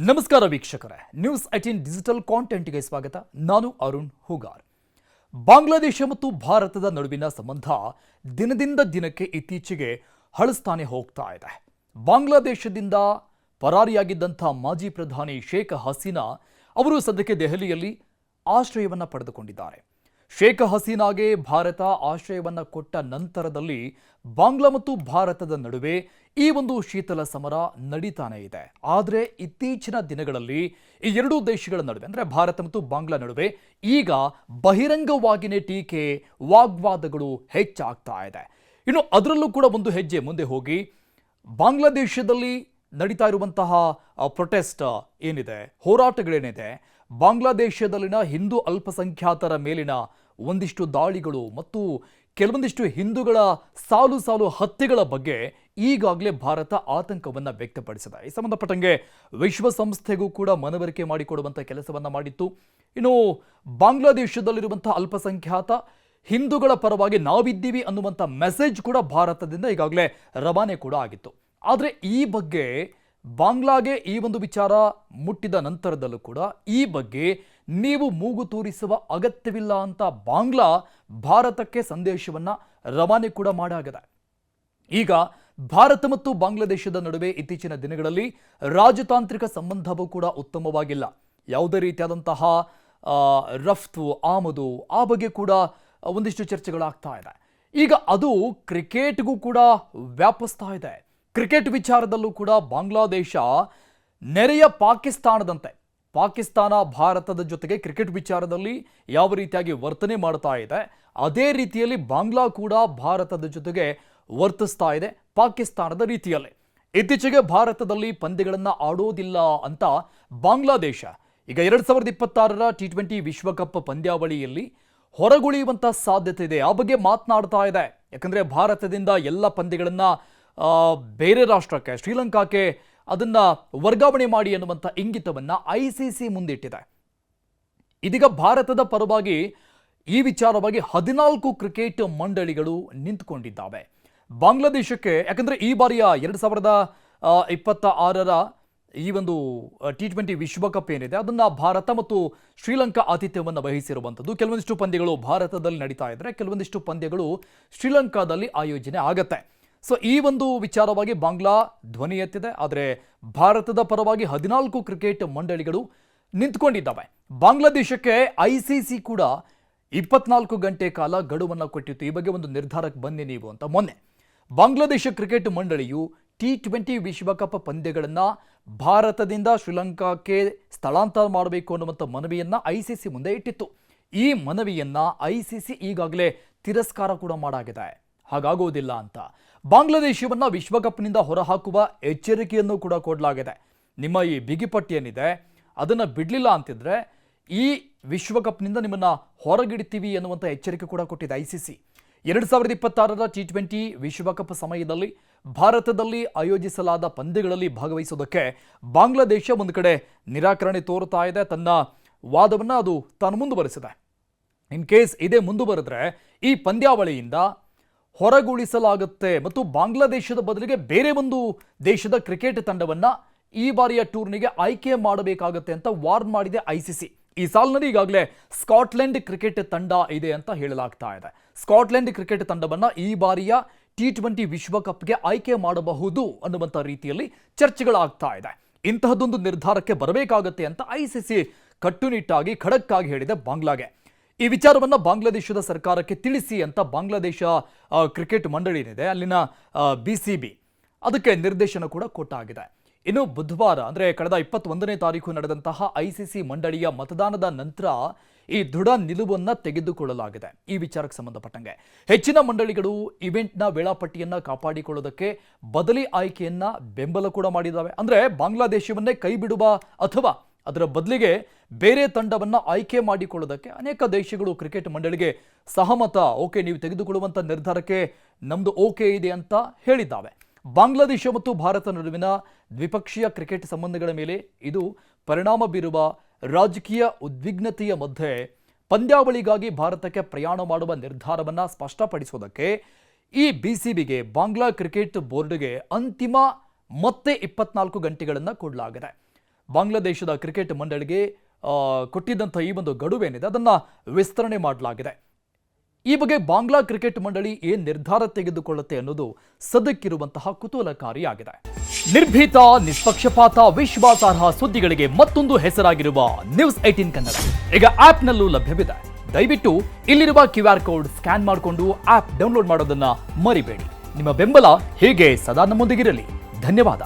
ನಮಸ್ಕಾರ ವೀಕ್ಷಕರೇ, news 18 digital ಕಾಂಟೆಂಟ್ಗೆ ಸ್ವಾಗತ. ನಾನು ಅರುಣ್ ಹೂಗಾರ್. ಬಾಂಗ್ಲಾದೇಶ ಮತ್ತು ಭಾರತದ ನಡುವಿನ ಸಂಬಂಧ ದಿನದಿಂದ ದಿನಕ್ಕೆ ಇತ್ತೀಚೆಗೆ ಹಳಸ್ತಾನೆ ಹೋಗ್ತಾ ಇದೆ. ಬಾಂಗ್ಲಾದೇಶದಿಂದ ಪರಾರಿಯಾಗಿದ್ದಂಥ ಮಾಜಿ ಪ್ರಧಾನಿ ಶೇಖ್ ಹಸೀನಾ ಅವರು ಸದ್ಯಕ್ಕೆ ದೆಹಲಿಯಲ್ಲಿ ಆಶ್ರಯವನ್ನು ಪಡೆದುಕೊಂಡಿದ್ದಾರೆ. ಶೇಖ್ ಹಸೀನಾಗೆ ಭಾರತ ಆಶ್ರಯವನ್ನು ಕೊಟ್ಟ ನಂತರದಲ್ಲಿ ಬಾಂಗ್ಲಾ ಮತ್ತು ಭಾರತದ ನಡುವೆ ಈ ಒಂದು ಶೀತಲ ಸಮರ ನಡೀತಾನೆ ಇದೆ. ಆದರೆ ಇತ್ತೀಚಿನ ದಿನಗಳಲ್ಲಿ ಈ ಎರಡೂ ದೇಶಗಳ ನಡುವೆ ಅಂದರೆ ಭಾರತ ಮತ್ತು ಬಾಂಗ್ಲಾ ನಡುವೆ ಈಗ ಬಹಿರಂಗವಾಗಿಯೇ ಟೀಕೆ ವಾಗ್ವಾದಗಳು ಹೆಚ್ಚಾಗ್ತಾ ಇದೆ. ಇನ್ನು ಅದರಲ್ಲೂ ಕೂಡ ಒಂದು ಹೆಜ್ಜೆ ಮುಂದೆ ಹೋಗಿ ಬಾಂಗ್ಲಾದೇಶದಲ್ಲಿ ನಡೀತಾ ಇರುವಂತಹ ಪ್ರೊಟೆಸ್ಟ್ ಏನಿದೆ, ಹೋರಾಟಗಳೇನಿದೆ, ಬಾಂಗ್ಲಾದೇಶದಲ್ಲಿನ ಹಿಂದೂ ಅಲ್ಪಸಂಖ್ಯಾತರ ಮೇಲಿನ ಒಂದಿಷ್ಟು ದಾಳಿಗಳು ಮತ್ತು ಕೆಲವೊಂದಿಷ್ಟು ಹಿಂದೂಗಳ ಸಾಲು ಸಾಲು ಹತ್ಯೆಗಳ ಬಗ್ಗೆ ಈಗಾಗಲೇ ಭಾರತ ಆತಂಕವನ್ನು ವ್ಯಕ್ತಪಡಿಸಿದೆ. ಈ ಸಂಬಂಧಪಟ್ಟಂಗೆ ವಿಶ್ವಸಂಸ್ಥೆಗೂ ಕೂಡ ಮನವರಿಕೆ ಮಾಡಿಕೊಡುವಂಥ ಕೆಲಸವನ್ನು ಮಾಡಿತ್ತು. ಇನ್ನು ಬಾಂಗ್ಲಾದೇಶದಲ್ಲಿರುವಂಥ ಅಲ್ಪಸಂಖ್ಯಾತ ಹಿಂದೂಗಳ ಪರವಾಗಿ ನಾವಿದ್ದೀವಿ ಅನ್ನುವಂಥ ಮೆಸೇಜ್ ಕೂಡ ಭಾರತದಿಂದ ಈಗಾಗಲೇ ರವಾನೆ ಕೂಡ ಆಗಿತ್ತು. ಆದರೆ ಈ ಬಗ್ಗೆ ಬಾಂಗ್ಲಾಗೆ ಈ ಒಂದು ವಿಚಾರ ಮುಟ್ಟಿದ ನಂತರದಲ್ಲೂ ಕೂಡ ಈ ಬಗ್ಗೆ ನೀವು ಮೂಗು ತೂರಿಸುವ ಅಗತ್ಯವಿಲ್ಲ ಅಂತ ಬಾಂಗ್ಲಾ ಭಾರತಕ್ಕೆ ಸಂದೇಶವನ್ನು ರವಾನೆ ಕೂಡ ಮಾಡಾಗಿದೆ. ಈಗ ಭಾರತ ಮತ್ತು ಬಾಂಗ್ಲಾದೇಶದ ನಡುವೆ ಇತ್ತೀಚಿನ ದಿನಗಳಲ್ಲಿ ರಾಜತಾಂತ್ರಿಕ ಸಂಬಂಧವೂ ಕೂಡ ಉತ್ತಮವಾಗಿಲ್ಲ. ಯಾವುದೇ ರೀತಿಯಾದಂತಹ ರಫ್ತು ಆಮದು ಆ ಬಗ್ಗೆ ಕೂಡ ಒಂದಿಷ್ಟು ಚರ್ಚೆಗಳಾಗ್ತಾ ಇದೆ. ಈಗ ಅದು ಕ್ರಿಕೆಟ್ಗೂ ಕೂಡ ವ್ಯಾಪಿಸ್ತಾ ಇದೆ. ಕ್ರಿಕೆಟ್ ವಿಚಾರದಲ್ಲೂ ಕೂಡ ಬಾಂಗ್ಲಾದೇಶ ನೆರೆಯ ಪಾಕಿಸ್ತಾನ ಭಾರತದ ಜೊತೆಗೆ ಕ್ರಿಕೆಟ್ ವಿಚಾರದಲ್ಲಿ ಯಾವ ರೀತಿಯಾಗಿ ವರ್ತನೆ ಮಾಡ್ತಾ ಇದೆ, ಅದೇ ರೀತಿಯಲ್ಲಿ ಬಾಂಗ್ಲಾ ಕೂಡ ಭಾರತದ ಜೊತೆಗೆ ವರ್ತಿಸ್ತಾ ಇದೆ ಪಾಕಿಸ್ತಾನದ ರೀತಿಯಲ್ಲಿ. ಇತ್ತೀಚೆಗೆ ಭಾರತದಲ್ಲಿ ಪಂದ್ಯಗಳನ್ನು ಆಡೋದಿಲ್ಲ ಅಂತ ಬಾಂಗ್ಲಾದೇಶ ಈಗ 2026ರ T20 ವಿಶ್ವಕಪ್ ಪಂದ್ಯಾವಳಿಯಲ್ಲಿ ಹೊರಗುಳಿಯುವಂಥ ಸಾಧ್ಯತೆ ಇದೆ. ಆ ಬಗ್ಗೆ ಮಾತನಾಡ್ತಾ ಇದೆ. ಯಾಕಂದರೆ ಭಾರತದಿಂದ ಎಲ್ಲ ಪಂದ್ಯಗಳನ್ನು ಬೇರೆ ರಾಷ್ಟ್ರಕ್ಕೆ, ಶ್ರೀಲಂಕಾಕ್ಕೆ ಅದನ್ನು ವರ್ಗಾವಣೆ ಮಾಡಿ ಅನ್ನುವಂಥ ಇಂಗಿತವನ್ನು ICC ಮುಂದಿಟ್ಟಿದೆ. ಇದೀಗ ಭಾರತದ ಪರವಾಗಿ ಈ ವಿಚಾರವಾಗಿ 14 ಕ್ರಿಕೆಟ್ ಮಂಡಳಿಗಳು ನಿಂತುಕೊಂಡಿದ್ದಾವೆ ಬಾಂಗ್ಲಾದೇಶಕ್ಕೆ. ಯಾಕಂದರೆ ಈ ಬಾರಿಯ 2026ರ ಈ ಒಂದು T20 ವಿಶ್ವಕಪ್ ಏನಿದೆ ಅದನ್ನು ಭಾರತ ಮತ್ತು ಶ್ರೀಲಂಕಾ ಆತಿಥ್ಯವನ್ನು ವಹಿಸಿರುವಂಥದ್ದು. ಕೆಲವೊಂದಿಷ್ಟು ಪಂದ್ಯಗಳು ಭಾರತದಲ್ಲಿ ನಡೀತಾ ಇದ್ದರೆ ಕೆಲವೊಂದಿಷ್ಟು ಪಂದ್ಯಗಳು ಶ್ರೀಲಂಕಾದಲ್ಲಿ ಆಯೋಜನೆ ಆಗತ್ತೆ. ಸೊ ಈ ಒಂದು ವಿಚಾರವಾಗಿ ಬಾಂಗ್ಲಾ ಧ್ವನಿ ಎತ್ತಿದೆ. ಆದರೆ ಭಾರತದ ಪರವಾಗಿ 14 ಕ್ರಿಕೆಟ್ ಮಂಡಳಿಗಳು ನಿಂತ್ಕೊಂಡಿದ್ದಾವೆ. ಬಾಂಗ್ಲಾದೇಶಕ್ಕೆ ICC ಕೂಡ 24 ಗಂಟೆ ಕಾಲ ಗಡುವನ್ನು ಕೊಟ್ಟಿತ್ತು. ಈ ಬಗ್ಗೆ ಒಂದು ನಿರ್ಧಾರಕ್ಕೆ ಬನ್ನಿ ನೀವು ಅಂತ. ಮೊನ್ನೆ ಬಾಂಗ್ಲಾದೇಶ ಕ್ರಿಕೆಟ್ ಮಂಡಳಿಯು T20 ವಿಶ್ವಕಪ್ ಪಂದ್ಯಗಳನ್ನು ಭಾರತದಿಂದ ಶ್ರೀಲಂಕಾಕ್ಕೆ ಸ್ಥಳಾಂತರ ಮಾಡಬೇಕು ಅನ್ನುವಂಥ ಮನವಿಯನ್ನು ICC ಮುಂದೆ ಇಟ್ಟಿತ್ತು. ಈ ಮನವಿಯನ್ನು ICC ಈಗಾಗಲೇ ತಿರಸ್ಕಾರ ಕೂಡ ಮಾಡಾಗಿದೆ. ಹಾಗಾಗೋದಿಲ್ಲ ಅಂತ ಬಾಂಗ್ಲಾದೇಶವನ್ನು ವಿಶ್ವಕಪ್ನಿಂದ ಹೊರಹಾಕುವ ಎಚ್ಚರಿಕೆಯನ್ನು ಕೂಡ ಕೊಡಲಾಗಿದೆ. ನಿಮ್ಮ ಈ ಬಿಗಿಪಟ್ಟಿ ಏನಿದೆ ಅದನ್ನು ಬಿಡಲಿಲ್ಲ ಅಂತಿದ್ರೆ ಈ ವಿಶ್ವಕಪ್ನಿಂದ ನಿಮ್ಮನ್ನು ಹೊರಗಿಡ್ತೀವಿ ಅನ್ನುವಂಥ ಎಚ್ಚರಿಕೆ ಕೂಡ ಕೊಟ್ಟಿದೆ ICC. 2026ರ T20 ವಿಶ್ವಕಪ್ ಸಮಯದಲ್ಲಿ ಭಾರತದಲ್ಲಿ ಆಯೋಜಿಸಲಾದ ಪಂದ್ಯಗಳಲ್ಲಿ ಭಾಗವಹಿಸೋದಕ್ಕೆ ಬಾಂಗ್ಲಾದೇಶ ಒಂದು ಕಡೆ ನಿರಾಕರಣೆ ತೋರುತ್ತಾ ಇದೆ. ತನ್ನ ವಾದವನ್ನು ಅದು ತಾನು ಮುಂದುವರೆಸಿದೆ. ಇನ್ ಕೇಸ್ ಇದೇ ಮುಂದುವರೆದ್ರೆ ಈ ಪಂದ್ಯಾವಳಿಯಿಂದ ಹೊರಗುಳಿಸಲಾಗುತ್ತೆ ಮತ್ತು ಬಾಂಗ್ಲಾದೇಶದ ಬದಲಿಗೆ ಬೇರೆ ಒಂದು ದೇಶದ ಕ್ರಿಕೆಟ್ ತಂಡವನ್ನು ಈ ಬಾರಿಯ ಟೂರ್ನಿಗೆ ಆಯ್ಕೆ ಮಾಡಬೇಕಾಗುತ್ತೆ ಅಂತ ವಾರ್ನ್ ಮಾಡಿದೆ ICC. ಈ ಸಾಲಿನಲ್ಲಿ ಈಗಾಗಲೇ ಸ್ಕಾಟ್ಲೆಂಡ್ ಕ್ರಿಕೆಟ್ ತಂಡ ಇದೆ ಅಂತ ಹೇಳಲಾಗ್ತಾ ಇದೆ. ಸ್ಕಾಟ್ಲೆಂಡ್ ಕ್ರಿಕೆಟ್ ತಂಡವನ್ನು ಈ ಬಾರಿಯ T20 ವಿಶ್ವಕಪ್ಗೆ ಆಯ್ಕೆ ಮಾಡಬಹುದು ಅನ್ನುವಂಥ ರೀತಿಯಲ್ಲಿ ಚರ್ಚೆಗಳಾಗ್ತಾ ಇದೆ. ಇಂತಹದ್ದೊಂದು ನಿರ್ಧಾರಕ್ಕೆ ಬರಬೇಕಾಗತ್ತೆ ಅಂತ ICC ಕಟ್ಟುನಿಟ್ಟಾಗಿ ಖಡಕ್ಕಾಗಿ ಹೇಳಿದೆ ಬಾಂಗ್ಲಾಗೆ. ಈ ವಿಚಾರವನ್ನು ಬಾಂಗ್ಲಾದೇಶದ ಸರ್ಕಾರಕ್ಕೆ ತಿಳಿಸಿ ಅಂತ ಬಾಂಗ್ಲಾದೇಶ ಕ್ರಿಕೆಟ್ ಮಂಡಳಿ ಏನಿದೆ ಅಲ್ಲಿನ BCB ಅದಕ್ಕೆ ನಿರ್ದೇಶನ ಕೂಡ ಕೊಟ್ಟಾಗಿದೆ. ಇನ್ನು ಬುಧವಾರ ಅಂದರೆ ಕಳೆದ 21ನೇ ತಾರೀಕು ನಡೆದಂತಹ ICC ಮಂಡಳಿಯ ಮತದಾನದ ನಂತರ ಈ ದೃಢ ನಿಲುವನ್ನು ತೆಗೆದುಕೊಳ್ಳಲಾಗಿದೆ. ಈ ವಿಚಾರಕ್ಕೆ ಸಂಬಂಧಪಟ್ಟಂಗೆ ಹೆಚ್ಚಿನ ಮಂಡಳಿಗಳು ಇವೆಂಟ್ನ ವೇಳಾಪಟ್ಟಿಯನ್ನು ಕಾಪಾಡಿಕೊಳ್ಳೋದಕ್ಕೆ ಬದಲಿ ಆಯ್ಕೆಯನ್ನ ಬೆಂಬಲ ಕೂಡ ಮಾಡಿದ್ದಾವೆ. ಅಂದರೆ ಬಾಂಗ್ಲಾದೇಶವನ್ನೇ ಕೈ ಬಿಡುವ ಅಥವಾ ಅದರ ಬದಲಿಗೆ ಬೇರೆ ತಂಡವನ್ನು ಆಯ್ಕೆ ಮಾಡಿಕೊಳ್ಳೋದಕ್ಕೆ ಅನೇಕ ದೇಶಗಳು ಕ್ರಿಕೆಟ್ ಮಂಡಳಿಗೆ ಸಹಮತ, ಓಕೆ ನೀವು ತೆಗೆದುಕೊಳ್ಳುವಂಥ ನಿರ್ಧಾರಕ್ಕೆ ನಮ್ಮದು ಓಕೆ ಇದೆ ಅಂತ ಹೇಳಿದ್ದಾವೆ. ಬಾಂಗ್ಲಾದೇಶ ಮತ್ತು ಭಾರತ ನಡುವಿನ ದ್ವಿಪಕ್ಷೀಯ ಕ್ರಿಕೆಟ್ ಸಂಬಂಧಗಳ ಮೇಲೆ ಇದು ಪರಿಣಾಮ ಬೀರುವ ರಾಜಕೀಯ ಉದ್ವಿಗ್ನತೆಯ ಮಧ್ಯೆ ಪಂದ್ಯಾವಳಿಗಾಗಿ ಭಾರತಕ್ಕೆ ಪ್ರಯಾಣ ಮಾಡುವ ನಿರ್ಧಾರವನ್ನು ಸ್ಪಷ್ಟಪಡಿಸುವುದಕ್ಕೆ ಈ BCBಗೆ ಬಾಂಗ್ಲಾ ಕ್ರಿಕೆಟ್ ಬೋರ್ಡ್ಗೆ ಅಂತಿಮ ಮತ್ತೆ 24 ಗಂಟೆಗಳನ್ನು ಕೊಡಲಾಗಿದೆ. ಬಾಂಗ್ಲಾದೇಶದ ಕ್ರಿಕೆಟ್ ಮಂಡಳಿಗೆ ಕೊಟ್ಟಿದ್ದಂಥ ಈ ಒಂದು ಗಡುವೇನಿದೆ ಅದನ್ನು ವಿಸ್ತರಣೆ ಮಾಡಲಾಗಿದೆ. ಈ ಬಗ್ಗೆ ಬಾಂಗ್ಲಾ ಕ್ರಿಕೆಟ್ ಮಂಡಳಿ ಏನ್ ನಿರ್ಧಾರ ತೆಗೆದುಕೊಳ್ಳುತ್ತೆ ಅನ್ನೋದು ಸದ್ಯಕ್ಕಿರುವಂತಹ ಕುತೂಹಲಕಾರಿಯಾಗಿದೆ. ನಿರ್ಭೀತ, ನಿಷ್ಪಕ್ಷಪಾತ, ವಿಶ್ವಾಸಾರ್ಹ ಸುದ್ದಿಗಳಿಗೆ ಮತ್ತೊಂದು ಹೆಸರಾಗಿರುವ News18 ಕನ್ನಡ ಈಗ ಆಪ್ನಲ್ಲೂ ಲಭ್ಯವಿದೆ. ದಯವಿಟ್ಟು ಇಲ್ಲಿರುವ QR ಕೋಡ್ ಸ್ಕ್ಯಾನ್ ಮಾಡಿಕೊಂಡು ಆಪ್ ಡೌನ್ಲೋಡ್ ಮಾಡೋದನ್ನ ಮರಿಬೇಡಿ. ನಿಮ್ಮ ಬೆಂಬಲ ಹೀಗೆ ಸದಾ ನಮ್ಮೊಂದಿಗಿರಲಿ. ಧನ್ಯವಾದ.